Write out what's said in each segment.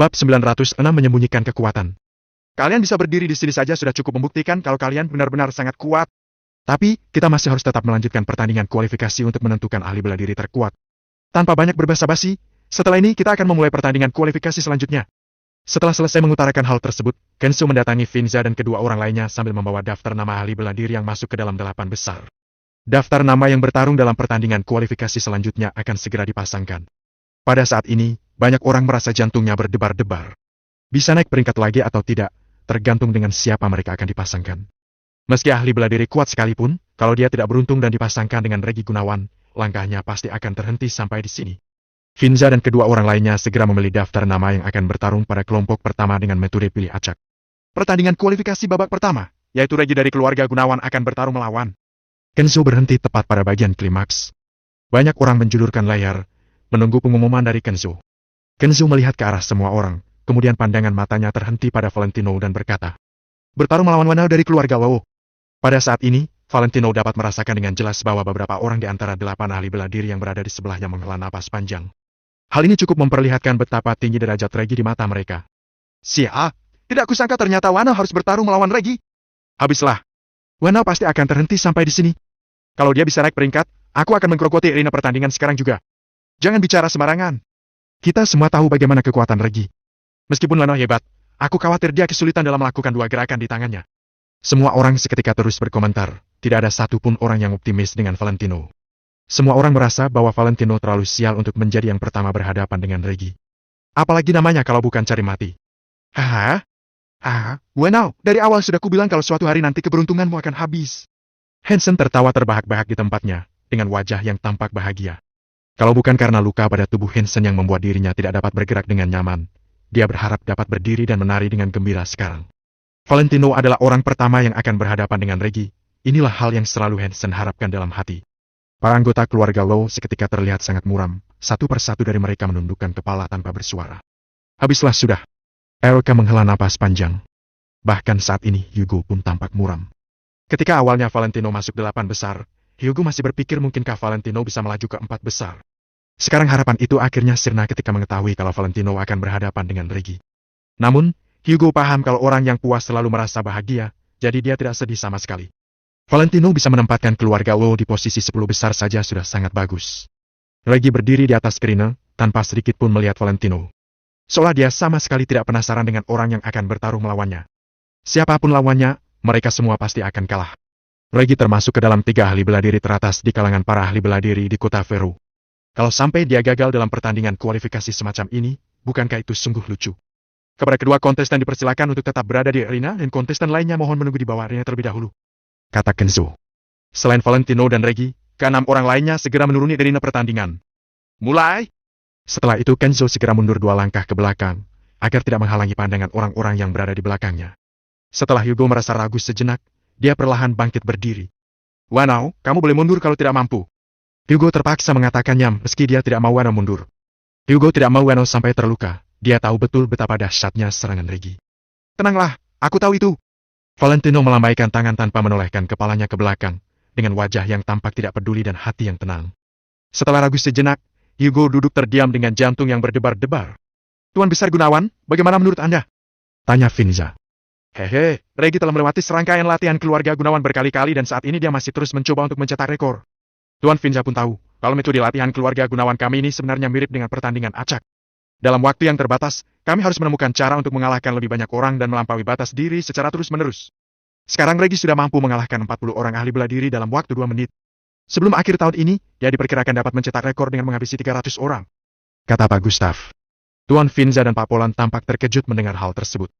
Bab 906 menyembunyikan kekuatan. Kalian bisa berdiri di sini saja sudah cukup membuktikan kalau kalian benar-benar sangat kuat. Tapi, kita masih harus tetap melanjutkan pertandingan kualifikasi untuk menentukan ahli bela diri terkuat. Tanpa banyak berbasa-basi, setelah ini kita akan memulai pertandingan kualifikasi selanjutnya. Setelah selesai mengutarakan hal tersebut, Kenzo mendatangi Finza dan kedua orang lainnya sambil membawa daftar nama ahli bela diri yang masuk ke dalam 8 besar. Daftar nama yang bertarung dalam pertandingan kualifikasi selanjutnya akan segera dipasangkan. Pada saat ini, banyak orang merasa jantungnya berdebar-debar. Bisa naik peringkat lagi atau tidak, tergantung dengan siapa mereka akan dipasangkan. Meski ahli bela diri kuat sekalipun, kalau dia tidak beruntung dan dipasangkan dengan Regi Gunawan, langkahnya pasti akan terhenti sampai di sini. Finza dan kedua orang lainnya segera memilih daftar nama yang akan bertarung pada kelompok pertama dengan metode pilih acak. Pertandingan kualifikasi babak pertama, yaitu Regi dari keluarga Gunawan akan bertarung melawan. Kenzo berhenti tepat pada bagian klimaks. Banyak orang menjulurkan layar, menunggu pengumuman dari Kenzo. Kenzo melihat ke arah semua orang, kemudian pandangan matanya terhenti pada Valentino dan berkata, "Bertarung melawan Wanao dari keluarga Wow." Pada saat ini, Valentino dapat merasakan dengan jelas bahwa beberapa orang di antara 8 ahli bela diri yang berada di sebelahnya menghela napas panjang. Hal ini cukup memperlihatkan betapa tinggi derajat Regi di mata mereka. "Siap, tidak kusangka ternyata Wanao harus bertarung melawan Regi. Habislah. Wanao pasti akan terhenti sampai di sini. Kalau dia bisa naik peringkat, aku akan menggerogoti arena pertandingan sekarang juga. Jangan bicara sembarangan. Kita semua tahu bagaimana kekuatan Regi. Meskipun Wanao hebat, aku khawatir dia kesulitan dalam melakukan 2 gerakan di tangannya." Semua orang seketika terus berkomentar, tidak ada satupun orang yang optimis dengan Valentino. Semua orang merasa bahwa Valentino terlalu sial untuk menjadi yang pertama berhadapan dengan Regi. Apalagi namanya kalau bukan cari mati. Haha. Wanao, dari awal sudah kubilang kalau suatu hari nanti keberuntunganmu akan habis. Hansen tertawa terbahak-bahak di tempatnya, dengan wajah yang tampak bahagia. Kalau bukan karena luka pada tubuh Hansen yang membuat dirinya tidak dapat bergerak dengan nyaman, dia berharap dapat berdiri dan menari dengan gembira sekarang. Valentino adalah orang pertama yang akan berhadapan dengan Regi. Inilah hal yang selalu Hansen harapkan dalam hati. Para anggota keluarga Low seketika terlihat sangat muram, satu persatu dari mereka menundukkan kepala tanpa bersuara. Habislah sudah. Eroka menghela napas panjang. Bahkan saat ini, Hugo pun tampak muram. Ketika awalnya Valentino masuk 8 besar, Hugo masih berpikir mungkinkah Valentino bisa melaju ke 4 besar. Sekarang harapan itu akhirnya sirna ketika mengetahui kalau Valentino akan berhadapan dengan Regi. Namun, Hugo paham kalau orang yang puas selalu merasa bahagia, jadi dia tidak sedih sama sekali. Valentino bisa menempatkan keluarga Wo di posisi 10 besar saja sudah sangat bagus. Regi berdiri di atas kerina, tanpa sedikit pun melihat Valentino. Seolah dia sama sekali tidak penasaran dengan orang yang akan bertarung melawannya. Siapapun lawannya, mereka semua pasti akan kalah. Regi termasuk ke dalam 3 ahli bela diri teratas di kalangan para ahli bela diri di kota Veru. Kalau sampai dia gagal dalam pertandingan kualifikasi semacam ini, bukankah itu sungguh lucu? Kepada kedua kontestan dipersilakan untuk tetap berada di arena dan kontestan lainnya mohon menunggu di bawah arena terlebih dahulu, kata Kenzo. Selain Valentino dan Regi, ke-6 orang lainnya segera menuruni arena pertandingan. Mulai! Setelah itu Kenzo segera mundur 2 langkah ke belakang, agar tidak menghalangi pandangan orang-orang yang berada di belakangnya. Setelah Hugo merasa ragu sejenak, dia perlahan bangkit berdiri. Wanao, kamu boleh mundur kalau tidak mampu. Hugo terpaksa mengatakannya meski dia tidak mau Wanao mundur. Hugo tidak mau Wanao sampai terluka. Dia tahu betul betapa dahsyatnya serangan Regi. Tenanglah, aku tahu itu. Valentino melambaikan tangan tanpa menolehkan kepalanya ke belakang, dengan wajah yang tampak tidak peduli dan hati yang tenang. Setelah ragu sejenak, Hugo duduk terdiam dengan jantung yang berdebar-debar. Tuan Besar Gunawan, bagaimana menurut Anda? Tanya Finza. Hehe, Regi telah melewati serangkaian latihan keluarga Gunawan berkali-kali dan saat ini dia masih terus mencoba untuk mencetak rekor. Tuan Finza pun tahu, kalau metode latihan keluarga Gunawan kami ini sebenarnya mirip dengan pertandingan acak. Dalam waktu yang terbatas, kami harus menemukan cara untuk mengalahkan lebih banyak orang dan melampaui batas diri secara terus-menerus. Sekarang Regi sudah mampu mengalahkan 40 orang ahli bela diri dalam waktu 2 menit. Sebelum akhir tahun ini, dia diperkirakan dapat mencetak rekor dengan menghabisi 300 orang. Kata Pak Gustav. Tuan Finza dan Pak Polan tampak terkejut mendengar hal tersebut.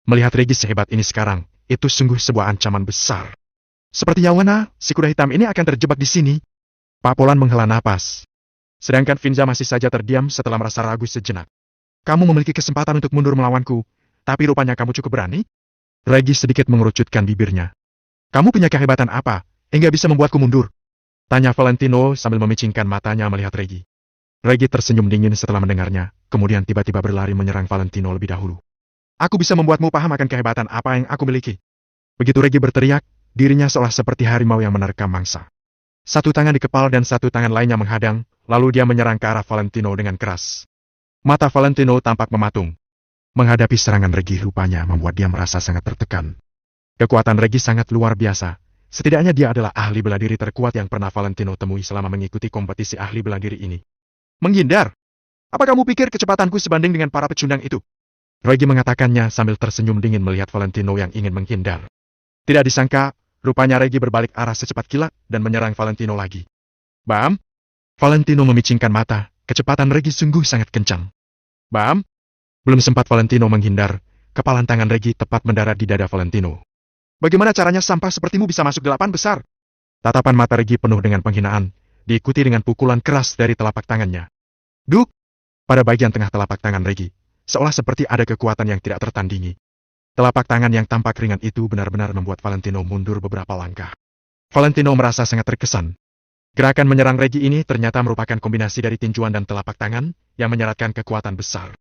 Melihat Regi sehebat ini sekarang, itu sungguh sebuah ancaman besar. Sepertinya Wana, si kuda hitam ini akan terjebak di sini. Pak Polan menghela napas. Sedangkan Finza masih saja terdiam setelah merasa ragu sejenak. Kamu memiliki kesempatan untuk mundur melawanku, tapi rupanya kamu cukup berani? Regi sedikit mengerucutkan bibirnya. Kamu punya kehebatan apa, hingga bisa membuatku mundur? Tanya Valentino sambil memicingkan matanya melihat Regi. Regi tersenyum dingin setelah mendengarnya, kemudian tiba-tiba berlari menyerang Valentino lebih dahulu. Aku bisa membuatmu paham akan kehebatan apa yang aku miliki. Begitu Regi berteriak, dirinya seolah seperti harimau yang menerkam mangsa. Satu tangan di kepala dan satu tangan lainnya menghadang, lalu dia menyerang ke arah Valentino dengan keras. Mata Valentino tampak mematung. Menghadapi serangan Regi rupanya membuat dia merasa sangat tertekan. Kekuatan Regi sangat luar biasa. Setidaknya dia adalah ahli bela diri terkuat yang pernah Valentino temui selama mengikuti kompetisi ahli bela diri ini. Menghindar? Apa kamu pikir kecepatanku sebanding dengan para pecundang itu? Regi mengatakannya sambil tersenyum dingin melihat Valentino yang ingin menghindar. Tidak disangka, rupanya Regi berbalik arah secepat kilat dan menyerang Valentino lagi. Bam! Valentino memicingkan mata, kecepatan Regi sungguh sangat kencang. Bam! Belum sempat Valentino menghindar, kepalan tangan Regi tepat mendarat di dada Valentino. Bagaimana caranya sampah sepertimu bisa masuk 8 besar? Tatapan mata Regi penuh dengan penghinaan, diikuti dengan pukulan keras dari telapak tangannya. Duk! Pada bagian tengah telapak tangan Regi, seolah seperti ada kekuatan yang tidak tertandingi. Telapak tangan yang tampak ringan itu benar-benar membuat Valentino mundur beberapa langkah. Valentino merasa sangat terkesan. Gerakan menyerang Regi ini ternyata merupakan kombinasi dari tinjuan dan telapak tangan yang menyeratkan kekuatan besar.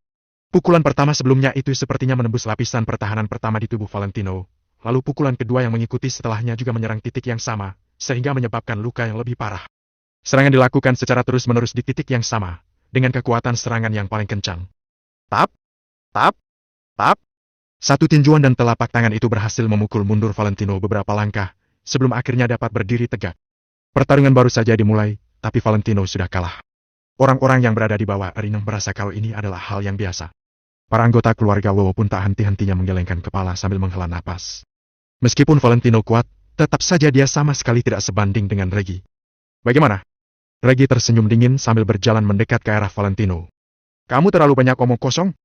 Pukulan pertama sebelumnya itu sepertinya menembus lapisan pertahanan pertama di tubuh Valentino. Lalu pukulan kedua yang mengikuti setelahnya juga menyerang titik yang sama, sehingga menyebabkan luka yang lebih parah. Serangan dilakukan secara terus-menerus di titik yang sama, dengan kekuatan serangan yang paling kencang. Tap, tap, tap. Satu tinjuan dan telapak tangan itu berhasil memukul mundur Valentino beberapa langkah, sebelum akhirnya dapat berdiri tegak. Pertarungan baru saja dimulai, tapi Valentino sudah kalah. Orang-orang yang berada di bawah arena merasa kalau ini adalah hal yang biasa. Para anggota keluarga Wowo pun tak henti-hentinya menggelengkan kepala sambil menghela napas. Meskipun Valentino kuat, tetap saja dia sama sekali tidak sebanding dengan Regi. Bagaimana? Regi tersenyum dingin sambil berjalan mendekat ke arah Valentino. Kamu terlalu banyak omong kosong?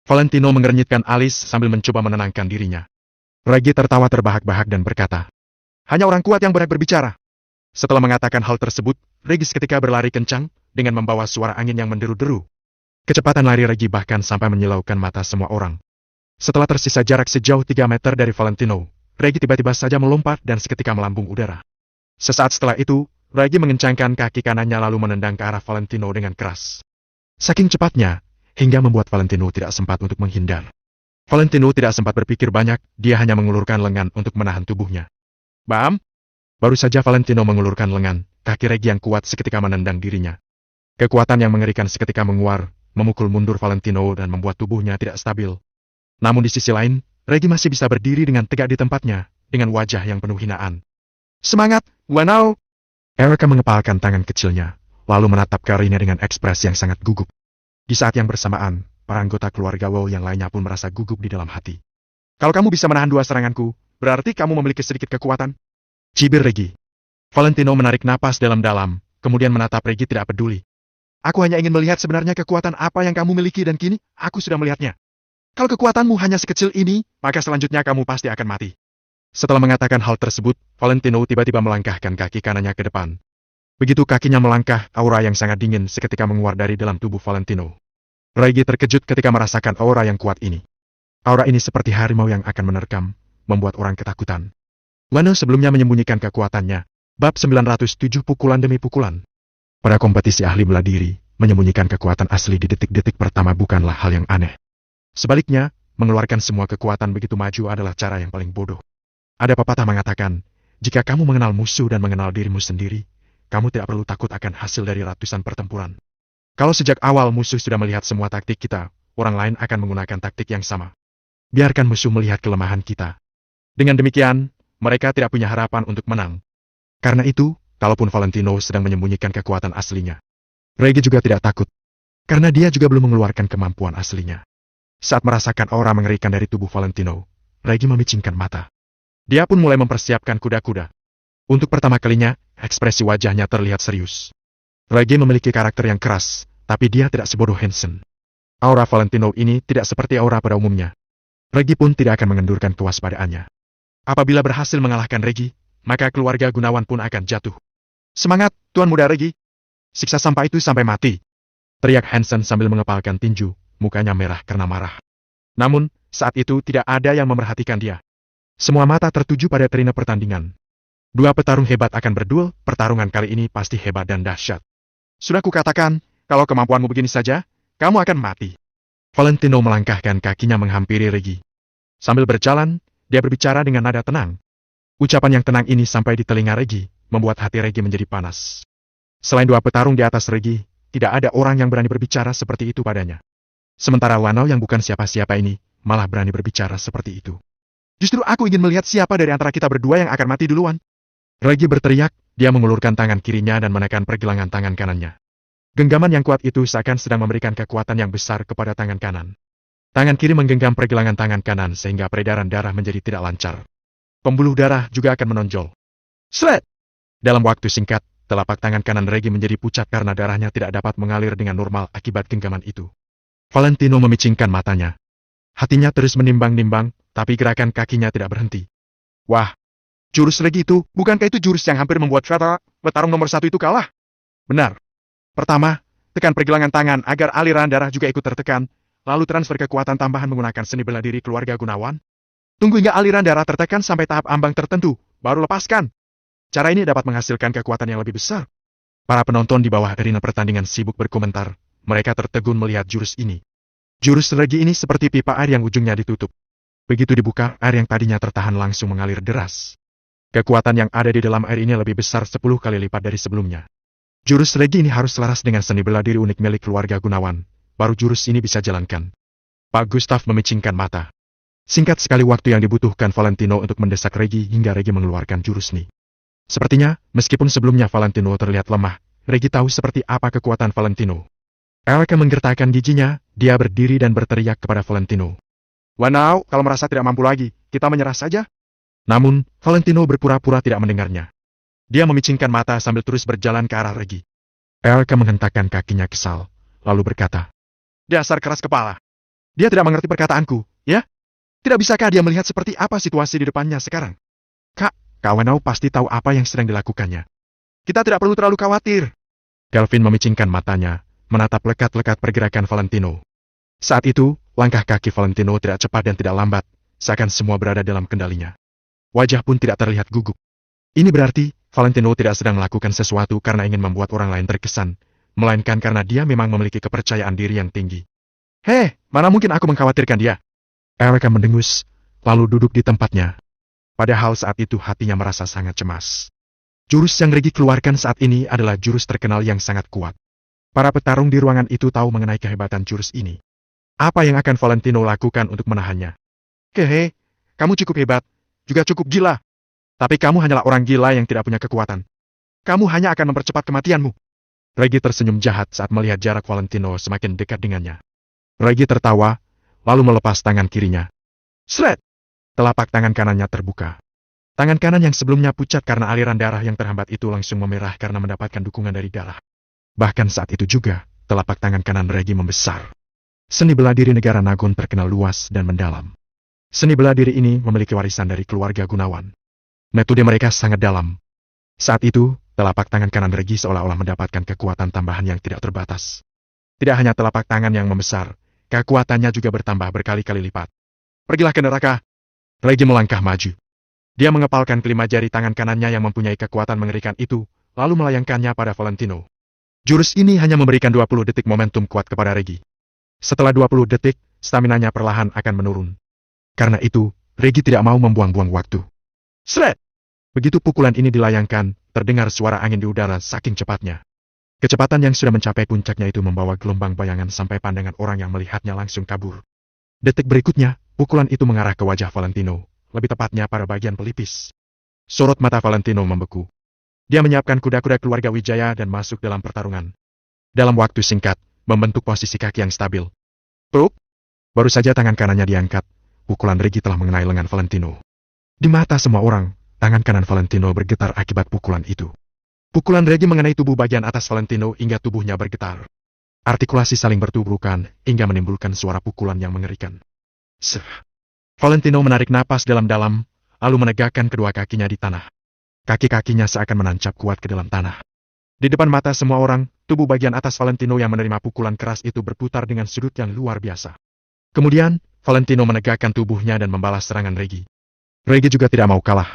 Valentino mengernyitkan alis sambil mencoba menenangkan dirinya. Regi tertawa terbahak-bahak dan berkata, hanya orang kuat yang berhak berbicara. Setelah mengatakan hal tersebut, Regi seketika berlari kencang, dengan membawa suara angin yang menderu-deru. Kecepatan lari Regi bahkan sampai menyilaukan mata semua orang. Setelah tersisa jarak sejauh 3 meter dari Valentino, Regi tiba-tiba saja melompat dan seketika melambung udara. Sesaat setelah itu, Regi mengencangkan kaki kanannya lalu menendang ke arah Valentino dengan keras. Saking cepatnya, hingga membuat Valentino tidak sempat untuk menghindar. Valentino tidak sempat berpikir banyak, dia hanya mengulurkan lengan untuk menahan tubuhnya. Bam! Baru saja Valentino mengulurkan lengan, kaki Regi yang kuat seketika menendang dirinya. Kekuatan yang mengerikan seketika menguar, memukul mundur Valentino dan membuat tubuhnya tidak stabil. Namun di sisi lain, Regi masih bisa berdiri dengan tegak di tempatnya, dengan wajah yang penuh hinaan. Semangat, Wanao! Erica mengepalkan tangan kecilnya, lalu menatap Karina dengan ekspresi yang sangat gugup. Di saat yang bersamaan, para anggota keluarga Wow yang lainnya pun merasa gugup di dalam hati. Kalau kamu bisa menahan 2 seranganku, berarti kamu memiliki sedikit kekuatan. Cibir Regi. Valentino menarik napas dalam-dalam, kemudian menatap Regi tidak peduli. Aku hanya ingin melihat sebenarnya kekuatan apa yang kamu miliki dan kini, aku sudah melihatnya. Kalau kekuatanmu hanya sekecil ini, maka selanjutnya kamu pasti akan mati. Setelah mengatakan hal tersebut, Valentino tiba-tiba melangkahkan kaki kanannya ke depan. Begitu kakinya melangkah, aura yang sangat dingin seketika menguar dari dalam tubuh Valentino. Regi terkejut ketika merasakan aura yang kuat ini. Aura ini seperti harimau yang akan menerkam, membuat orang ketakutan. Wano sebelumnya menyembunyikan kekuatannya. Bab 907 pukulan demi pukulan. Pada kompetisi ahli bela diri, menyembunyikan kekuatan asli di detik-detik pertama bukanlah hal yang aneh. Sebaliknya, mengeluarkan semua kekuatan begitu maju adalah cara yang paling bodoh. Ada pepatah mengatakan, jika kamu mengenal musuh dan mengenal dirimu sendiri, kamu tidak perlu takut akan hasil dari ratusan pertempuran. Kalau sejak awal musuh sudah melihat semua taktik kita, orang lain akan menggunakan taktik yang sama. Biarkan musuh melihat kelemahan kita. Dengan demikian, mereka tidak punya harapan untuk menang. Karena itu, kalaupun Valentino sedang menyembunyikan kekuatan aslinya, Regi juga tidak takut. Karena dia juga belum mengeluarkan kemampuan aslinya. Saat merasakan aura mengerikan dari tubuh Valentino, Regi memicingkan mata. Dia pun mulai mempersiapkan kuda-kuda. Untuk pertama kalinya, ekspresi wajahnya terlihat serius. Regi memiliki karakter yang keras, tapi dia tidak sebodoh Hansen. Aura Valentino ini tidak seperti aura pada umumnya. Regi pun tidak akan mengendurkan kewaspadaannya. Apabila berhasil mengalahkan Regi, maka keluarga Gunawan pun akan jatuh. Semangat, Tuan Muda Regi! Siksa sampah itu sampai mati! Teriak Hansen sambil mengepalkan tinju, mukanya merah karena marah. Namun, saat itu tidak ada yang memerhatikan dia. Semua mata tertuju pada tribune pertandingan. 2 petarung hebat akan berduel, pertarungan kali ini pasti hebat dan dahsyat. Sudah kukatakan, kalau kemampuanmu begini saja, kamu akan mati. Valentino melangkahkan kakinya menghampiri Regi. Sambil berjalan, dia berbicara dengan nada tenang. Ucapan yang tenang ini sampai di telinga Regi, membuat hati Regi menjadi panas. Selain 2 petarung di atas Regi, tidak ada orang yang berani berbicara seperti itu padanya. Sementara Wanao yang bukan siapa-siapa ini, malah berani berbicara seperti itu. Justru aku ingin melihat siapa dari antara kita berdua yang akan mati duluan. Regi berteriak, dia mengulurkan tangan kirinya dan menekan pergelangan tangan kanannya. Genggaman yang kuat itu seakan sedang memberikan kekuatan yang besar kepada tangan kanan. Tangan kiri menggenggam pergelangan tangan kanan sehingga peredaran darah menjadi tidak lancar. Pembuluh darah juga akan menonjol. Sret! Dalam waktu singkat, telapak tangan kanan Regi menjadi pucat karena darahnya tidak dapat mengalir dengan normal akibat genggaman itu. Valentino memicingkan matanya. Hatinya terus menimbang-nimbang, tapi gerakan kakinya tidak berhenti. Wah! Jurus Regi itu, bukankah itu jurus yang hampir membuat petarung nomor 1 itu kalah? Benar. Pertama, tekan pergelangan tangan agar aliran darah juga ikut tertekan, lalu transfer kekuatan tambahan menggunakan seni bela diri keluarga Gunawan. Tunggu hingga aliran darah tertekan sampai tahap ambang tertentu, baru lepaskan. Cara ini dapat menghasilkan kekuatan yang lebih besar. Para penonton di bawah arena pertandingan sibuk berkomentar, mereka tertegun melihat jurus ini. Jurus Regi ini seperti pipa air yang ujungnya ditutup. Begitu dibuka, air yang tadinya tertahan langsung mengalir deras. Kekuatan yang ada di dalam air ini lebih besar 10 kali lipat dari sebelumnya. Jurus Regi ini harus selaras dengan seni bela diri unik milik keluarga Gunawan, baru jurus ini bisa jalankan. Pak Gustav memicingkan mata. Singkat sekali waktu yang dibutuhkan Valentino untuk mendesak Regi hingga Regi mengeluarkan jurus ini. Sepertinya, meskipun sebelumnya Valentino terlihat lemah, Regi tahu seperti apa kekuatan Valentino. Elke menggertakkan giginya, dia berdiri dan berteriak kepada Valentino. Wanau, kalau merasa tidak mampu lagi, kita menyerah saja. Namun, Valentino berpura-pura tidak mendengarnya. Dia memicingkan mata sambil terus berjalan ke arah Regi. Elke menghentakkan kakinya kesal, lalu berkata, dasar keras kepala. Dia tidak mengerti perkataanku, ya? Tidak bisakah dia melihat seperti apa situasi di depannya sekarang? Kak Wanau pasti tahu apa yang sedang dilakukannya. Kita tidak perlu terlalu khawatir. Kelvin memicingkan matanya, menatap lekat-lekat pergerakan Valentino. Saat itu, langkah kaki Valentino tidak cepat dan tidak lambat, seakan semua berada dalam kendalinya. Wajah pun tidak terlihat gugup. Ini berarti, Valentino tidak sedang melakukan sesuatu karena ingin membuat orang lain terkesan, melainkan karena dia memang memiliki kepercayaan diri yang tinggi. Hei, mana mungkin aku mengkhawatirkan dia? Elke mendengus, lalu duduk di tempatnya. Padahal saat itu hatinya merasa sangat cemas. Jurus yang Regi keluarkan saat ini adalah jurus terkenal yang sangat kuat. Para petarung di ruangan itu tahu mengenai kehebatan jurus ini. Apa yang akan Valentino lakukan untuk menahannya? Hehe, kamu cukup hebat, juga cukup gila. Tapi kamu hanyalah orang gila yang tidak punya kekuatan. Kamu hanya akan mempercepat kematianmu. Regi tersenyum jahat saat melihat jarak Valentino semakin dekat dengannya. Regi tertawa, lalu melepas tangan kirinya. Sret! Telapak tangan kanannya terbuka. Tangan kanan yang sebelumnya pucat karena aliran darah yang terhambat itu langsung memerah karena mendapatkan dukungan dari darah. Bahkan saat itu juga, telapak tangan kanan Regi membesar. Seni bela diri negara Nagon terkenal luas dan mendalam. Seni bela diri ini memiliki warisan dari keluarga Gunawan. Metode mereka sangat dalam. Saat itu, telapak tangan kanan Regi seolah-olah mendapatkan kekuatan tambahan yang tidak terbatas. Tidak hanya telapak tangan yang membesar, kekuatannya juga bertambah berkali-kali lipat. Pergilah ke neraka. Regi melangkah maju. Dia mengepalkan kelima jari tangan kanannya yang mempunyai kekuatan mengerikan itu, lalu melayangkannya pada Valentino. Jurus ini hanya memberikan 20 detik momentum kuat kepada Regi. Setelah 20 detik, staminanya perlahan akan menurun. Karena itu, Regi tidak mau membuang-buang waktu. Sret! Begitu pukulan ini dilayangkan, terdengar suara angin di udara saking cepatnya. Kecepatan yang sudah mencapai puncaknya itu membawa gelombang bayangan sampai pandangan orang yang melihatnya langsung kabur. Detik berikutnya, pukulan itu mengarah ke wajah Valentino, lebih tepatnya pada bagian pelipis. Sorot mata Valentino membeku. Dia menyiapkan kuda-kuda keluarga Wijaya dan masuk dalam pertarungan. Dalam waktu singkat, membentuk posisi kaki yang stabil. Pruk! Baru saja tangan kanannya diangkat, pukulan Regi telah mengenai lengan Valentino. Di mata semua orang, tangan kanan Valentino bergetar akibat pukulan itu. Pukulan Regi mengenai tubuh bagian atas Valentino hingga tubuhnya bergetar. Artikulasi saling bertubrukan hingga menimbulkan suara pukulan yang mengerikan. Seh. Valentino menarik napas dalam-dalam, lalu menegakkan kedua kakinya di tanah. Kaki-kakinya seakan menancap kuat ke dalam tanah. Di depan mata semua orang, tubuh bagian atas Valentino yang menerima pukulan keras itu berputar dengan sudut yang luar biasa. Kemudian, Valentino menegakkan tubuhnya dan membalas serangan Regi. Regi juga tidak mau kalah.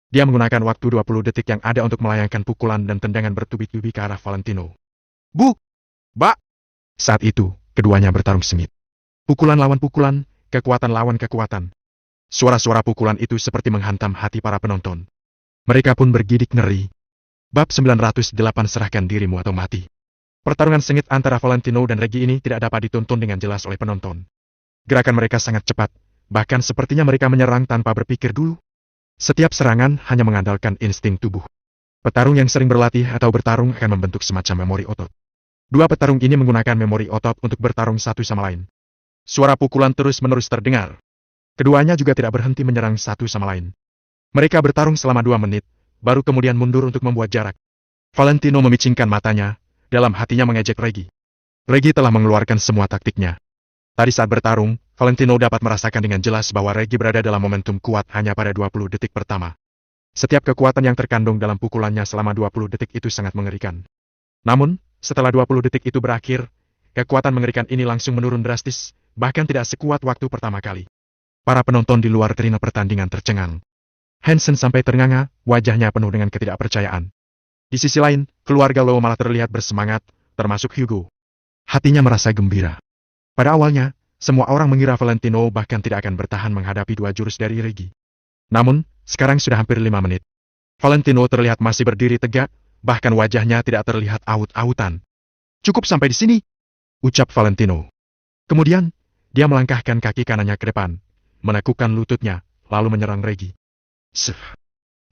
Dia menggunakan waktu 20 detik yang ada untuk melayangkan pukulan dan tendangan bertubi-tubi ke arah Valentino. Bu! Ba! Saat itu, keduanya bertarung sengit. Pukulan lawan pukulan, kekuatan lawan kekuatan. Suara-suara pukulan itu seperti menghantam hati para penonton. Mereka pun bergidik ngeri. Bab 908 serahkan dirimu atau mati. Pertarungan sengit antara Valentino dan Regi ini tidak dapat ditonton dengan jelas oleh penonton. Gerakan mereka sangat cepat, bahkan sepertinya mereka menyerang tanpa berpikir dulu. Setiap serangan hanya mengandalkan insting tubuh. Petarung yang sering berlatih atau bertarung akan membentuk semacam memori otot. Dua petarung ini menggunakan memori otot untuk bertarung satu sama lain. Suara pukulan terus-menerus terdengar. Keduanya juga tidak berhenti menyerang satu sama lain. Mereka bertarung selama 2 menit, baru kemudian mundur untuk membuat jarak. Valentino memicingkan matanya, dalam hatinya mengejek Reggie. Reggie telah mengeluarkan semua taktiknya. Tadi saat bertarung, Valentino dapat merasakan dengan jelas bahwa Reggie berada dalam momentum kuat hanya pada 20 detik pertama. Setiap kekuatan yang terkandung dalam pukulannya selama 20 detik itu sangat mengerikan. Namun, setelah 20 detik itu berakhir, kekuatan mengerikan ini langsung menurun drastis, bahkan tidak sekuat waktu pertama kali. Para penonton di luar arena pertandingan tercengang. Hansen sampai ternganga, wajahnya penuh dengan ketidakpercayaan. Di sisi lain, keluarga Lowe malah terlihat bersemangat, termasuk Hugo. Hatinya merasa gembira. Pada awalnya, semua orang mengira Valentino bahkan tidak akan bertahan menghadapi 2 jurus dari Reggie. Namun, sekarang sudah hampir 5 menit. Valentino terlihat masih berdiri tegak, bahkan wajahnya tidak terlihat aut-autan. "Cukup sampai di sini," ucap Valentino. Kemudian, dia melangkahkan kaki kanannya ke depan, menekukkan lututnya, lalu menyerang Reggie.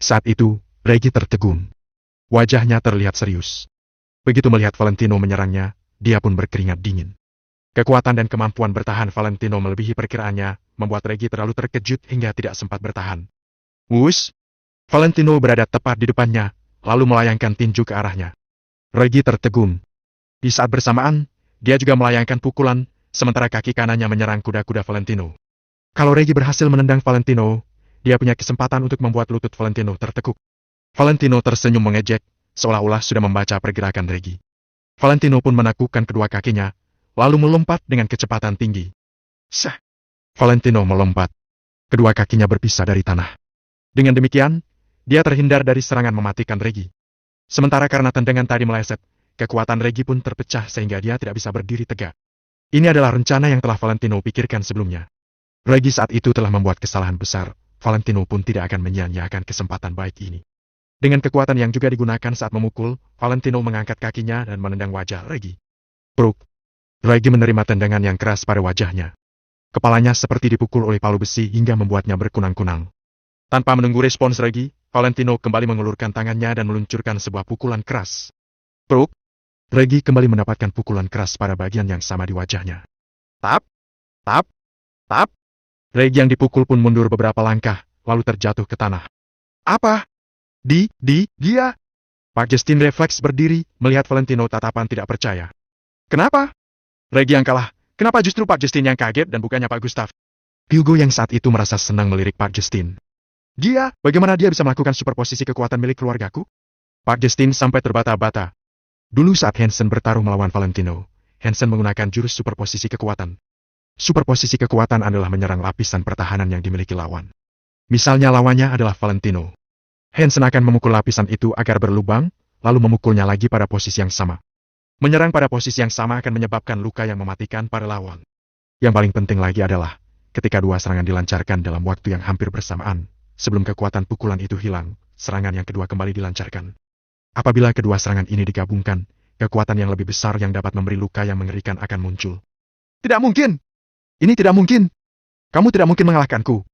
Saat itu, Reggie tertegun. Wajahnya terlihat serius. Begitu melihat Valentino menyerangnya, dia pun berkeringat dingin. Kekuatan dan kemampuan bertahan Valentino melebihi perkiraannya, membuat Reggie terlalu terkejut hingga tidak sempat bertahan. Wush! Valentino berada tepat di depannya, lalu melayangkan tinju ke arahnya. Reggie tertegun. Di saat bersamaan, dia juga melayangkan pukulan, sementara kaki kanannya menyerang kuda-kuda Valentino. Kalau Reggie berhasil menendang Valentino, dia punya kesempatan untuk membuat lutut Valentino tertekuk. Valentino tersenyum mengejek, seolah-olah sudah membaca pergerakan Reggie. Valentino pun menakukkan kedua kakinya, lalu melompat dengan kecepatan tinggi. Sah! Valentino melompat. Kedua kakinya berpisah dari tanah. Dengan demikian, dia terhindar dari serangan mematikan Reggie. Sementara karena tendangan tadi meleset, kekuatan Reggie pun terpecah sehingga dia tidak bisa berdiri tegak. Ini adalah rencana yang telah Valentino pikirkan sebelumnya. Reggie saat itu telah membuat kesalahan besar, Valentino pun tidak akan menyia-nyiakan kesempatan baik ini. Dengan kekuatan yang juga digunakan saat memukul, Valentino mengangkat kakinya dan menendang wajah Reggie. Bruk! Reggie menerima tendangan yang keras pada wajahnya. Kepalanya seperti dipukul oleh palu besi hingga membuatnya berkunang-kunang. Tanpa menunggu respons Reggie, Valentino kembali mengulurkan tangannya dan meluncurkan sebuah pukulan keras. Bruk! Reggie kembali mendapatkan pukulan keras pada bagian yang sama di wajahnya. Tap! Tap! Tap! Reggie yang dipukul pun mundur beberapa langkah, lalu terjatuh ke tanah. Apa? Dia? Pak Justin refleks berdiri, melihat Valentino tatapan tidak percaya. Kenapa? Reggie yang kalah, kenapa justru Pak Justin yang kaget dan bukannya Pak Gustav? Hugo yang saat itu merasa senang melirik Pak Justin. Bagaimana dia bisa melakukan superposisi kekuatan milik keluargaku? Pak Justin sampai terbata-bata. Dulu saat Hansen bertarung melawan Valentino, Hansen menggunakan jurus superposisi kekuatan. Superposisi kekuatan adalah menyerang lapisan pertahanan yang dimiliki lawan. Misalnya lawannya adalah Valentino. Hansen akan memukul lapisan itu agar berlubang, lalu memukulnya lagi pada posisi yang sama. Menyerang pada posisi yang sama akan menyebabkan luka yang mematikan para lawan. Yang paling penting lagi adalah, ketika 2 serangan dilancarkan dalam waktu yang hampir bersamaan, sebelum kekuatan pukulan itu hilang, serangan yang kedua kembali dilancarkan. Apabila kedua serangan ini digabungkan, kekuatan yang lebih besar yang dapat memberi luka yang mengerikan akan muncul. Tidak mungkin! Ini tidak mungkin! Kamu tidak mungkin mengalahkanku!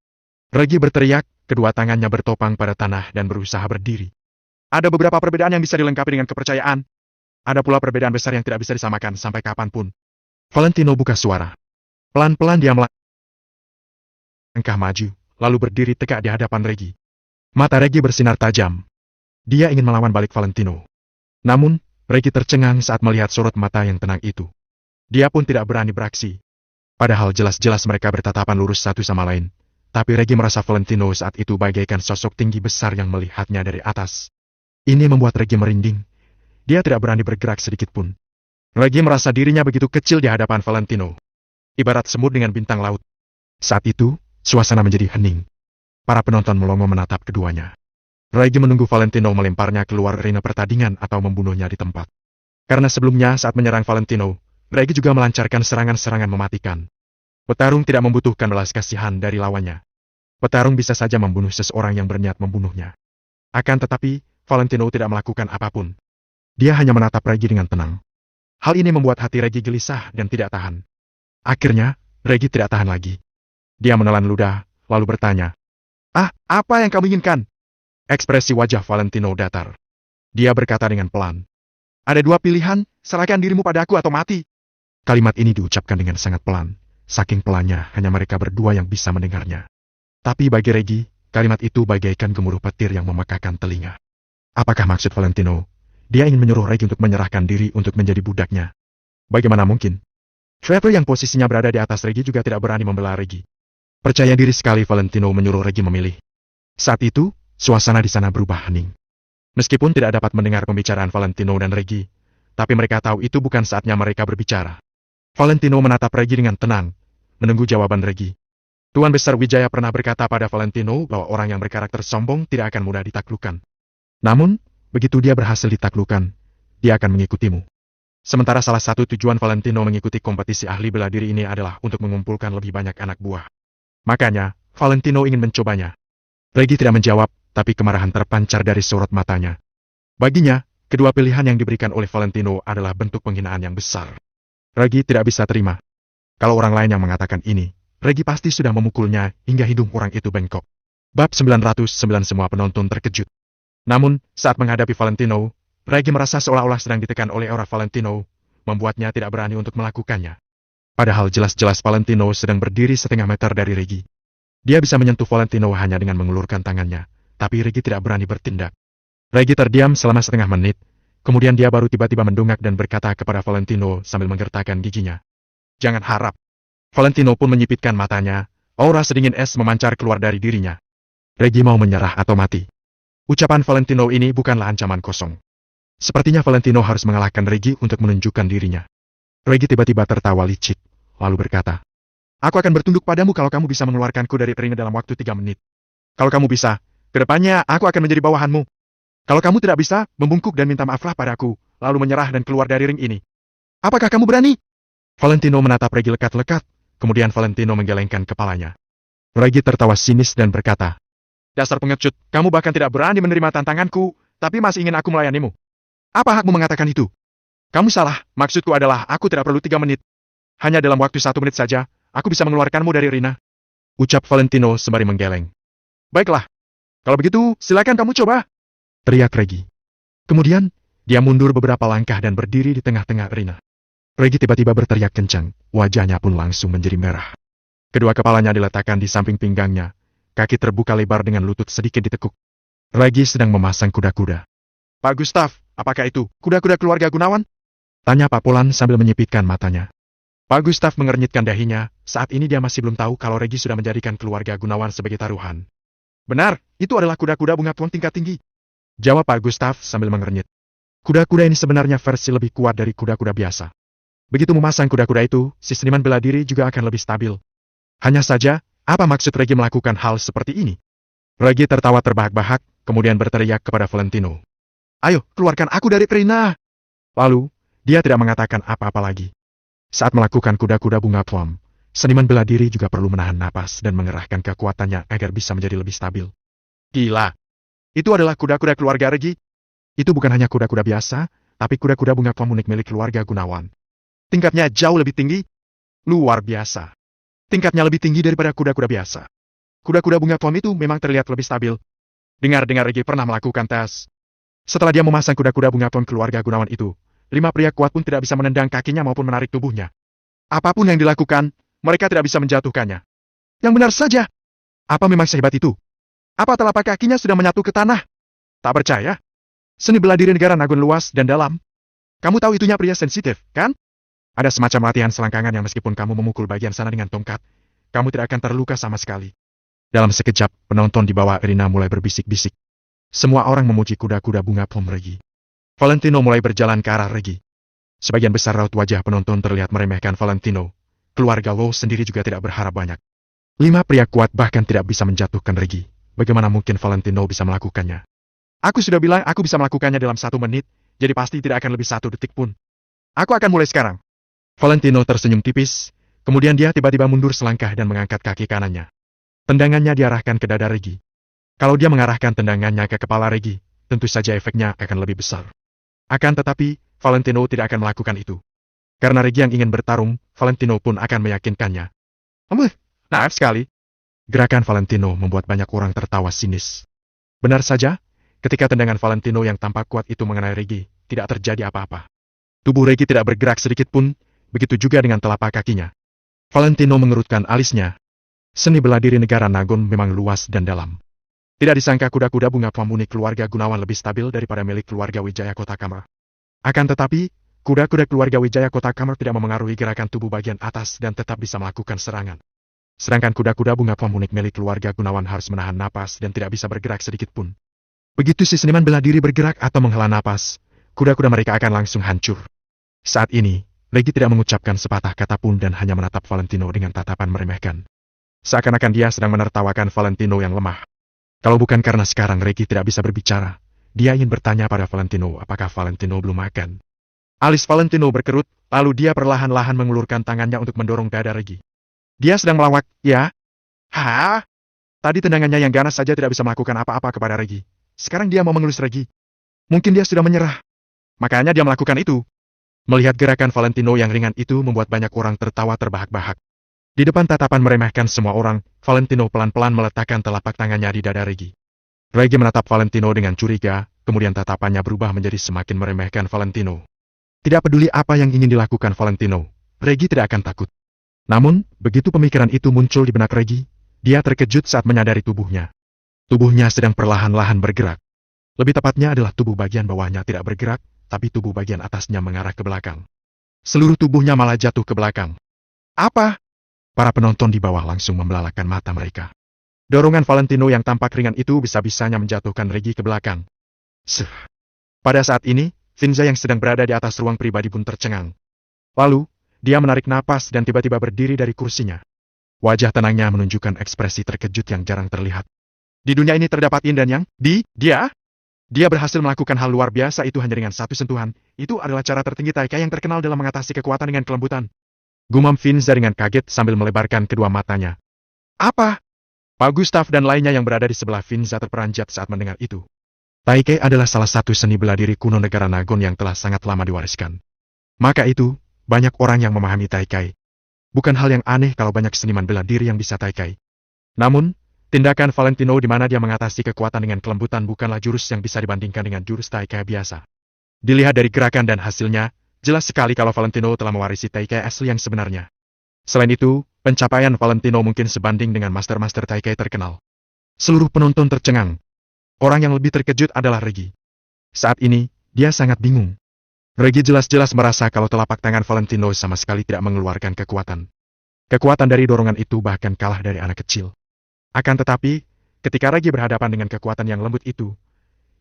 Reggie berteriak, kedua tangannya bertopang pada tanah dan berusaha berdiri. Ada beberapa perbedaan yang bisa dilengkapi dengan kepercayaan. Ada pula perbedaan besar yang tidak bisa disamakan sampai kapanpun. Valentino buka suara. Pelan-pelan dia melangkah maju, lalu berdiri tegak di hadapan Reggie. Mata Reggie bersinar tajam. Dia ingin melawan balik Valentino. Namun, Reggie tercengang saat melihat sorot mata yang tenang itu. Dia pun tidak berani beraksi. Padahal jelas-jelas mereka bertatapan lurus satu sama lain. Tapi Reggie merasa Valentino saat itu bagaikan sosok tinggi besar yang melihatnya dari atas. Ini membuat Reggie merinding. Dia tidak berani bergerak sedikit pun. Reggie merasa dirinya begitu kecil di hadapan Valentino. Ibarat semut dengan bintang laut. Saat itu, suasana menjadi hening. Para penonton melongo menatap keduanya. Reggie menunggu Valentino melemparnya keluar arena pertandingan atau membunuhnya di tempat. Karena sebelumnya saat menyerang Valentino, Reggie juga melancarkan serangan-serangan mematikan. Petarung tidak membutuhkan belas kasihan dari lawannya. Petarung bisa saja membunuh seseorang yang berniat membunuhnya. Akan tetapi, Valentino tidak melakukan apapun. Dia hanya menatap Reggie dengan tenang. Hal ini membuat hati Reggie gelisah dan tidak tahan. Akhirnya, Regi tidak tahan lagi. Dia menelan ludah, lalu bertanya, "Ah, apa yang kamu inginkan?" Ekspresi wajah Valentino datar. Dia berkata dengan pelan, "Ada dua pilihan, serahkan dirimu padaku atau mati." Kalimat ini diucapkan dengan sangat pelan. Saking pelannya, hanya mereka berdua yang bisa mendengarnya. Tapi bagi Regi, kalimat itu bagaikan gemuruh petir yang memekakan telinga. Apakah maksud Valentino? Dia ingin menyuruh Regi untuk menyerahkan diri untuk menjadi budaknya. Bagaimana mungkin? Trevor yang posisinya berada di atas Regi juga tidak berani membela Regi. Percaya diri sekali Valentino menyuruh Regi memilih. Saat itu, suasana di sana berubah hening. Meskipun tidak dapat mendengar pembicaraan Valentino dan Regi, tapi mereka tahu itu bukan saatnya mereka berbicara. Valentino menatap Regi dengan tenang, menunggu jawaban Regi. Tuan Besar Wijaya pernah berkata pada Valentino bahwa orang yang berkarakter sombong tidak akan mudah ditaklukkan. Namun, begitu dia berhasil ditaklukkan, dia akan mengikutimu. Sementara salah satu tujuan Valentino mengikuti kompetisi ahli bela diri ini adalah untuk mengumpulkan lebih banyak anak buah. Makanya, Valentino ingin mencobanya. Regi tidak menjawab, tapi kemarahan terpancar dari sorot matanya. Baginya, kedua pilihan yang diberikan oleh Valentino adalah bentuk penghinaan yang besar. Regi tidak bisa terima. Kalau orang lain yang mengatakan ini, Regi pasti sudah memukulnya hingga hidung orang itu bengkok. Bab 909 semua penonton terkejut. Namun, saat menghadapi Valentino, Regi merasa seolah-olah sedang ditekan oleh aura Valentino, membuatnya tidak berani untuk melakukannya. Padahal jelas-jelas Valentino sedang berdiri setengah meter dari Regi. Dia bisa menyentuh Valentino hanya dengan mengulurkan tangannya, tapi Regi tidak berani bertindak. Regi terdiam selama setengah menit, kemudian dia baru tiba-tiba mendongak dan berkata kepada Valentino sambil menggertakkan giginya, "Jangan harap." Valentino pun menyipitkan matanya, aura sedingin es memancar keluar dari dirinya. Regi mau menyerah atau mati. Ucapan Valentino ini bukanlah ancaman kosong. Sepertinya Valentino harus mengalahkan Regi untuk menunjukkan dirinya. Regi tiba-tiba tertawa licik, lalu berkata, "Aku akan bertunduk padamu kalau kamu bisa mengeluarkanku dari ring dalam waktu 3 menit. Kalau kamu bisa, kedepannya aku akan menjadi bawahanmu. Kalau kamu tidak bisa, membungkuk dan minta maaflah padaku, lalu menyerah dan keluar dari ring ini. Apakah kamu berani?" Valentino menatap Regi lekat-lekat, kemudian Valentino menggelengkan kepalanya. Regi tertawa sinis dan berkata, "Dasar pengecut, kamu bahkan tidak berani menerima tantanganku, tapi masih ingin aku melayanimu. Apa hakmu mengatakan itu? Kamu salah, maksudku adalah aku tidak perlu 3 menit. Hanya dalam waktu 1 menit saja, aku bisa mengeluarkanmu dari arena." Ucap Valentino sembari menggeleng. "Baiklah. Kalau begitu, silakan kamu coba," teriak Regi. Kemudian, dia mundur beberapa langkah dan berdiri di tengah-tengah arena. Regi tiba-tiba berteriak kencang, wajahnya pun langsung menjadi merah. Kedua kepalanya diletakkan di samping pinggangnya, kaki terbuka lebar dengan lutut sedikit ditekuk. Regi sedang memasang kuda-kuda. "Pak Gustav, apakah itu kuda-kuda keluarga Gunawan?" tanya Pak Polan sambil menyipitkan matanya. Pak Gustav mengernyitkan dahinya, saat ini dia masih belum tahu kalau Regi sudah menjadikan keluarga Gunawan sebagai taruhan. "Benar, itu adalah kuda-kuda bunga tuan tingkat tinggi," jawab Pak Gustav sambil mengernyit. Kuda-kuda ini sebenarnya versi lebih kuat dari kuda-kuda biasa. Begitu memasang kuda-kuda itu, si seniman bela diri juga akan lebih stabil. Hanya saja, apa maksud Regi melakukan hal seperti ini? Regi tertawa terbahak-bahak, kemudian berteriak kepada Valentino, "Ayo, keluarkan aku dari arena." Lalu, dia tidak mengatakan apa-apa lagi. Saat melakukan kuda-kuda bunga plum, seniman bela diri juga perlu menahan napas dan mengerahkan kekuatannya agar bisa menjadi lebih stabil. Gila! Itu adalah kuda-kuda keluarga Regi. Itu bukan hanya kuda-kuda biasa, tapi kuda-kuda bunga plum unik milik keluarga Gunawan. Tingkatnya jauh lebih tinggi. Luar biasa. Tingkatnya lebih tinggi daripada kuda-kuda biasa. Kuda-kuda bunga plum itu memang terlihat lebih stabil. Dengar-dengar Regi pernah melakukan tes. Setelah dia memasang kuda-kuda bunga plum keluarga Gunawan itu, 5 pria kuat pun tidak bisa menendang kakinya maupun menarik tubuhnya. Apapun yang dilakukan, mereka tidak bisa menjatuhkannya. Yang benar saja. Apa memang sehebat itu? Apa telapak kakinya sudah menyatu ke tanah? Tak percaya? Seni bela diri negara Nagun luas dan dalam. Kamu tahu itunya pria sensitif, kan? Ada semacam latihan selangkangan yang meskipun kamu memukul bagian sana dengan tongkat, kamu tidak akan terluka sama sekali. Dalam sekejap, penonton di bawah arena mulai berbisik-bisik. Semua orang memuji kuda-kuda bunga plum Regi. Valentino mulai berjalan ke arah Regi. Sebagian besar raut wajah penonton terlihat meremehkan Valentino. Keluarga Low sendiri juga tidak berharap banyak. 5 pria kuat bahkan tidak bisa menjatuhkan Regi. Bagaimana mungkin Valentino bisa melakukannya? Aku sudah bilang aku bisa melakukannya dalam 1 menit, jadi pasti tidak akan lebih 1 detik pun. Aku akan mulai sekarang. Valentino tersenyum tipis, kemudian dia tiba-tiba mundur selangkah dan mengangkat kaki kanannya. Tendangannya diarahkan ke dada Regi. Kalau dia mengarahkan tendangannya ke kepala Regi, tentu saja efeknya akan lebih besar. Akan tetapi, Valentino tidak akan melakukan itu. Karena Regi yang ingin bertarung, Valentino pun akan meyakinkannya. Naif sekali. Gerakan Valentino membuat banyak orang tertawa sinis. Benar saja, ketika tendangan Valentino yang tampak kuat itu mengenai Regi, tidak terjadi apa-apa. Tubuh Regi tidak bergerak sedikit pun, begitu juga dengan telapak kakinya. Valentino mengerutkan alisnya. Seni bela diri negara Nagon memang luas dan dalam. Tidak disangka kuda-kuda bunga pamuni keluarga Gunawan lebih stabil daripada milik keluarga Wijaya Kota Kamar. Akan tetapi, kuda-kuda keluarga Wijaya Kota Kamar tidak memengaruhi gerakan tubuh bagian atas dan tetap bisa melakukan serangan. Sedangkan kuda-kuda bunga pamuni milik keluarga Gunawan harus menahan napas dan tidak bisa bergerak sedikit pun. Begitu si seniman bela diri bergerak atau menghela napas, kuda-kuda mereka akan langsung hancur. Saat ini, Regi tidak mengucapkan sepatah kata pun dan hanya menatap Valentino dengan tatapan meremehkan. Seakan-akan dia sedang menertawakan Valentino yang lemah. Kalau bukan karena sekarang Regi tidak bisa berbicara, dia ingin bertanya pada Valentino apakah Valentino belum makan. Alis Valentino berkerut, lalu dia perlahan-lahan mengulurkan tangannya untuk mendorong dada Regi. Dia sedang melawak, ya? Hah? Tadi tendangannya yang ganas saja tidak bisa melakukan apa-apa kepada Regi. Sekarang dia mau mengelus Regi. Mungkin dia sudah menyerah. Makanya dia melakukan itu. Melihat gerakan Valentino yang ringan itu membuat banyak orang tertawa terbahak-bahak. Di depan tatapan meremehkan semua orang, Valentino pelan-pelan meletakkan telapak tangannya di dada Regi. Regi menatap Valentino dengan curiga, kemudian tatapannya berubah menjadi semakin meremehkan Valentino. Tidak peduli apa yang ingin dilakukan Valentino, Regi tidak akan takut. Namun, begitu pemikiran itu muncul di benak Regi, dia terkejut saat menyadari tubuhnya. Tubuhnya sedang perlahan-lahan bergerak. Lebih tepatnya adalah tubuh bagian bawahnya tidak bergerak, tapi tubuh bagian atasnya mengarah ke belakang. Seluruh tubuhnya malah jatuh ke belakang. Apa? Para penonton di bawah langsung membelalakan mata mereka. Dorongan Valentino yang tampak ringan itu bisa-bisanya menjatuhkan Regi ke belakang. Pada saat ini, Finza yang sedang berada di atas ruang pribadi pun tercengang. Lalu, dia menarik napas dan tiba-tiba berdiri dari kursinya. Wajah tenangnya menunjukkan ekspresi terkejut yang jarang terlihat. Di dunia ini terdapat yin dan yang, dia berhasil melakukan hal luar biasa itu hanya dengan satu sentuhan. Itu adalah cara tertinggi Taikai yang terkenal dalam mengatasi kekuatan dengan kelembutan. Gumam Finza dengan kaget sambil melebarkan kedua matanya. Apa? Pak Gustav dan lainnya yang berada di sebelah Finza terperanjat saat mendengar itu. Taikai adalah salah satu seni bela diri kuno negara Nagon yang telah sangat lama diwariskan. Maka itu, banyak orang yang memahami Taikai. Bukan hal yang aneh kalau banyak seniman bela diri yang bisa Taikai. Namun, tindakan Valentino di mana dia mengatasi kekuatan dengan kelembutan bukanlah jurus yang bisa dibandingkan dengan jurus Taikai biasa. Dilihat dari gerakan dan hasilnya, jelas sekali kalau Valentino telah mewarisi Taikai asli yang sebenarnya. Selain itu, pencapaian Valentino mungkin sebanding dengan master-master Taikai terkenal. Seluruh penonton tercengang. Orang yang lebih terkejut adalah Regi. Saat ini, dia sangat bingung. Regi jelas-jelas merasa kalau telapak tangan Valentino sama sekali tidak mengeluarkan kekuatan. Kekuatan dari dorongan itu bahkan kalah dari anak kecil. Akan tetapi, ketika Regi berhadapan dengan kekuatan yang lembut itu,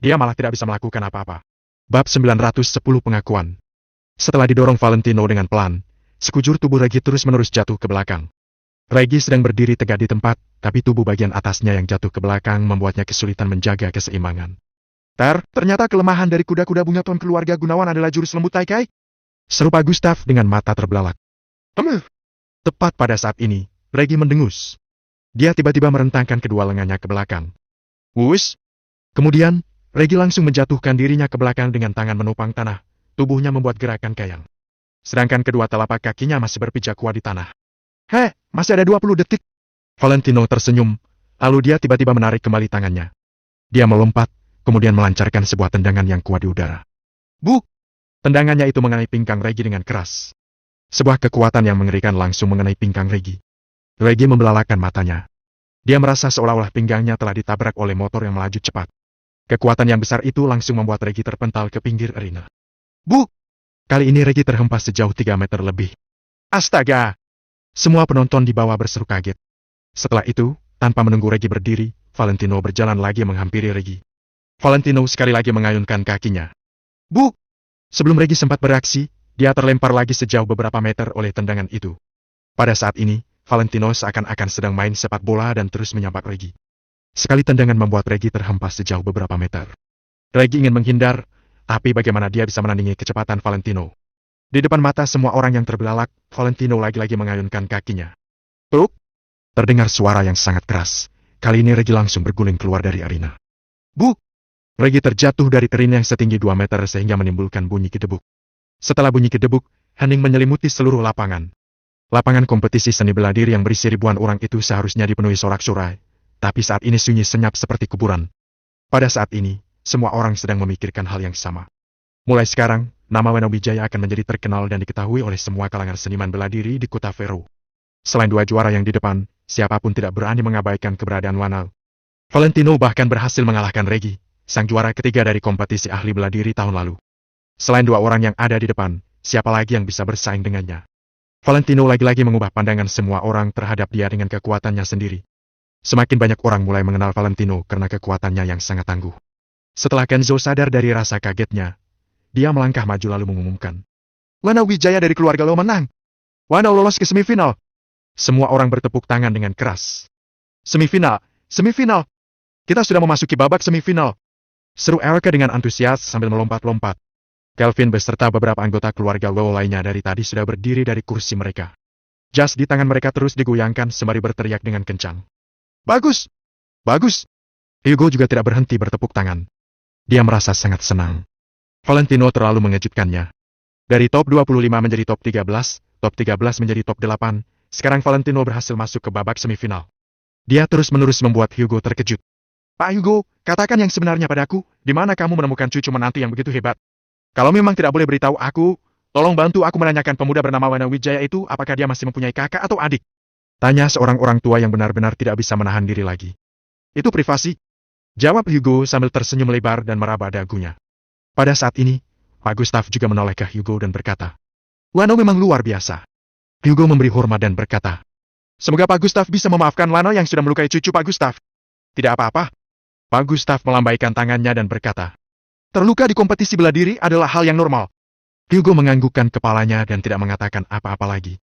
dia malah tidak bisa melakukan apa-apa. Bab 910 Pengakuan. Setelah didorong Valentino dengan pelan, sekujur tubuh Regi terus-menerus jatuh ke belakang. Regi sedang berdiri tegak di tempat, tapi tubuh bagian atasnya yang jatuh ke belakang membuatnya kesulitan menjaga keseimbangan. Ternyata kelemahan dari kuda-kuda bunga ton keluarga Gunawan adalah jurus lembut Taikai? Seru Pak Gustav dengan mata terbelalak. Tepat pada saat ini, Regi mendengus. Dia tiba-tiba merentangkan kedua lengannya ke belakang. Wush! Kemudian, Regi langsung menjatuhkan dirinya ke belakang dengan tangan menopang tanah, tubuhnya membuat gerakan kayang. Sedangkan kedua telapak kakinya masih berpijak kuat di tanah. Masih ada 20 detik. Valentino tersenyum, lalu dia tiba-tiba menarik kembali tangannya. Dia melompat, kemudian melancarkan sebuah tendangan yang kuat di udara. Buk! Tendangannya itu mengenai pinggang Regi dengan keras. Sebuah kekuatan yang mengerikan langsung mengenai pinggang Regi. Regi membelalakan matanya. Dia merasa seolah-olah pinggangnya telah ditabrak oleh motor yang melaju cepat. Kekuatan yang besar itu langsung membuat Regi terpental ke pinggir arena. Buk! Kali ini Regi terhempas sejauh 3 meter lebih. Astaga! Semua penonton di bawah berseru kaget. Setelah itu, tanpa menunggu Regi berdiri, Valentino berjalan lagi menghampiri Regi. Valentino sekali lagi mengayunkan kakinya. Buk! Sebelum Regi sempat bereaksi, dia terlempar lagi sejauh beberapa meter oleh tendangan itu. Pada saat ini, Valentino seakan-akan sedang main sepak bola dan terus menyambar Regi. Sekali tendangan membuat Regi terhempas sejauh beberapa meter. Regi ingin menghindar, tapi bagaimana dia bisa menandingi kecepatan Valentino? Di depan mata semua orang yang terbelalak, Valentino lagi-lagi mengayunkan kakinya. Pluk! Terdengar suara yang sangat keras. Kali ini Regi langsung berguling keluar dari arena. Buk! Regi terjatuh dari arena yang setinggi 2 meter sehingga menimbulkan bunyi gedebuk. Setelah bunyi gedebuk, hening menyelimuti seluruh lapangan. Lapangan kompetisi seni bela diri yang berisi ribuan orang itu seharusnya dipenuhi sorak-sorai, tapi saat ini sunyi senyap seperti kuburan. Pada saat ini, semua orang sedang memikirkan hal yang sama. Mulai sekarang, nama Wano Wijaya akan menjadi terkenal dan diketahui oleh semua kalangan seniman bela diri di kota Vero. Selain dua juara yang di depan, siapapun tidak berani mengabaikan keberadaan Wano. Valentino bahkan berhasil mengalahkan Regi, sang juara ketiga dari kompetisi ahli bela diri tahun lalu. Selain dua orang yang ada di depan, siapa lagi yang bisa bersaing dengannya? Valentino lagi-lagi mengubah pandangan semua orang terhadap dia dengan kekuatannya sendiri. Semakin banyak orang mulai mengenal Valentino karena kekuatannya yang sangat tangguh. Setelah Kenzo sadar dari rasa kagetnya, dia melangkah maju lalu mengumumkan. Wano Wijaya dari keluarga lo menang. Wano lolos ke semifinal. Semua orang bertepuk tangan dengan keras. Semifinal, semifinal. Kita sudah memasuki babak semifinal. Seru Erica dengan antusias sambil melompat-lompat. Kelvin beserta beberapa anggota keluarga Lo lainnya dari tadi sudah berdiri dari kursi mereka. Jas di tangan mereka terus digoyangkan sembari berteriak dengan kencang. Bagus! Bagus! Hugo juga tidak berhenti bertepuk tangan. Dia merasa sangat senang. Valentino terlalu mengejutkannya. Dari top 25 menjadi top 13, top 13 menjadi top 8, sekarang Valentino berhasil masuk ke babak semifinal. Dia terus-menerus membuat Hugo terkejut. Pak Hugo, katakan yang sebenarnya padaku, di mana kamu menemukan cucu menantu yang begitu hebat? Kalau memang tidak boleh beritahu aku, tolong bantu aku menanyakan pemuda bernama Wano Wijaya itu apakah dia masih mempunyai kakak atau adik? Tanya seorang orang tua yang benar-benar tidak bisa menahan diri lagi. Itu privasi. Jawab Hugo sambil tersenyum lebar dan meraba dagunya. Pada saat ini, Pak Gustav juga menoleh ke Hugo dan berkata, Wano memang luar biasa. Hugo memberi hormat dan berkata, semoga Pak Gustav bisa memaafkan Wano yang sudah melukai cucu Pak Gustav. Tidak apa-apa. Pak Gustav melambaikan tangannya dan berkata, terluka di kompetisi bela diri adalah hal yang normal. Hugo menganggukkan kepalanya dan tidak mengatakan apa-apa lagi.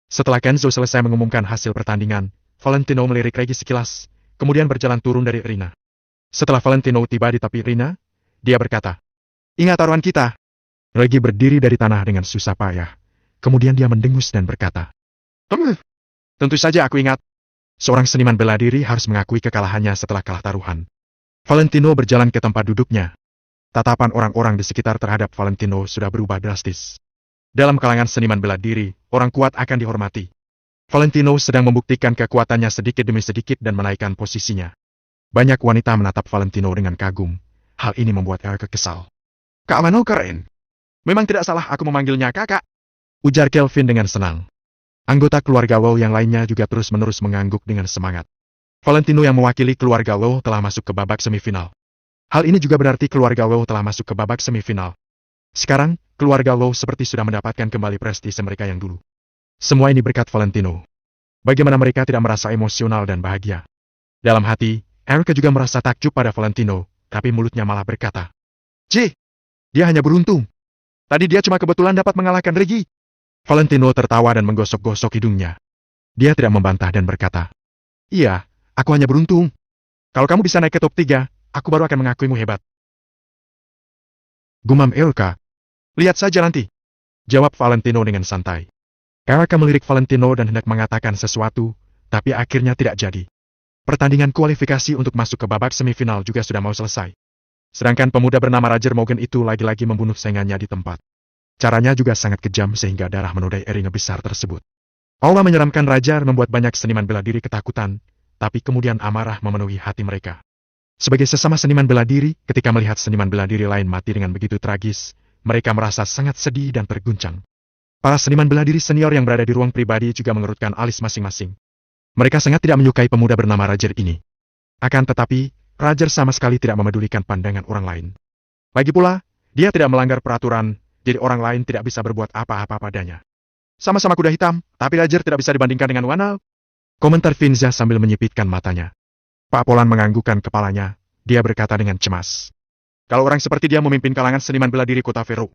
Setelah Kenzo selesai mengumumkan hasil pertandingan, Valentino melirik Regi sekilas, kemudian berjalan turun dari arena. Setelah Valentino tiba di tepi arena, dia berkata, ingat taruhan kita. Regi berdiri dari tanah dengan susah payah. Kemudian dia mendengus dan berkata, tentu saja aku ingat. Seorang seniman bela diri harus mengakui kekalahannya setelah kalah taruhan. Valentino berjalan ke tempat duduknya. Tatapan orang-orang di sekitar terhadap Valentino sudah berubah drastis. Dalam kalangan seniman bela diri, orang kuat akan dihormati. Valentino sedang membuktikan kekuatannya sedikit demi sedikit dan menaikkan posisinya. Banyak wanita menatap Valentino dengan kagum. Hal ini membuat Erica kesal. Kak Wano keren. Memang tidak salah aku memanggilnya kakak. Ujar Kelvin dengan senang. Anggota keluarga Lo yang lainnya juga terus-menerus mengangguk dengan semangat. Valentino yang mewakili keluarga Lo telah masuk ke babak semifinal. Hal ini juga berarti keluarga Lo telah masuk ke babak semifinal. Sekarang, keluarga Lo seperti sudah mendapatkan kembali prestise mereka yang dulu. Semua ini berkat Valentino. Bagaimana mereka tidak merasa emosional dan bahagia? Dalam hati, Erica juga merasa takjub pada Valentino, tapi mulutnya malah berkata, dia hanya beruntung. Tadi dia cuma kebetulan dapat mengalahkan Regi. Valentino tertawa dan menggosok-gosok hidungnya. Dia tidak membantah dan berkata, iya, aku hanya beruntung. Kalau kamu bisa naik ke top 3, aku baru akan mengakuimu hebat. Gumam Erica. Lihat saja nanti. Jawab Valentino dengan santai. Erica melirik Valentino dan hendak mengatakan sesuatu, tapi akhirnya tidak jadi. Pertandingan kualifikasi untuk masuk ke babak semifinal juga sudah mau selesai. Sedangkan pemuda bernama Roger Morgan itu lagi-lagi membunuh saingannya di tempat. Caranya juga sangat kejam sehingga darah menodai arena besar tersebut. Aura menyeramkan Roger membuat banyak seniman bela diri ketakutan, tapi kemudian amarah memenuhi hati mereka. Sebagai sesama seniman bela diri, ketika melihat seniman bela diri lain mati dengan begitu tragis, mereka merasa sangat sedih dan terguncang. Para seniman bela diri senior yang berada di ruang pribadi juga mengerutkan alis masing-masing. Mereka sangat tidak menyukai pemuda bernama Roger ini. Akan tetapi, Roger sama sekali tidak memedulikan pandangan orang lain. Lagi pula, dia tidak melanggar peraturan, jadi orang lain tidak bisa berbuat apa-apa padanya. Sama-sama kuda hitam, tapi Roger tidak bisa dibandingkan dengan Wano. Komentar Finza sambil menyipitkan matanya. Pak Polan menganggukkan kepalanya, dia berkata dengan cemas. Kalau orang seperti dia memimpin kalangan seniman bela diri kota Vero,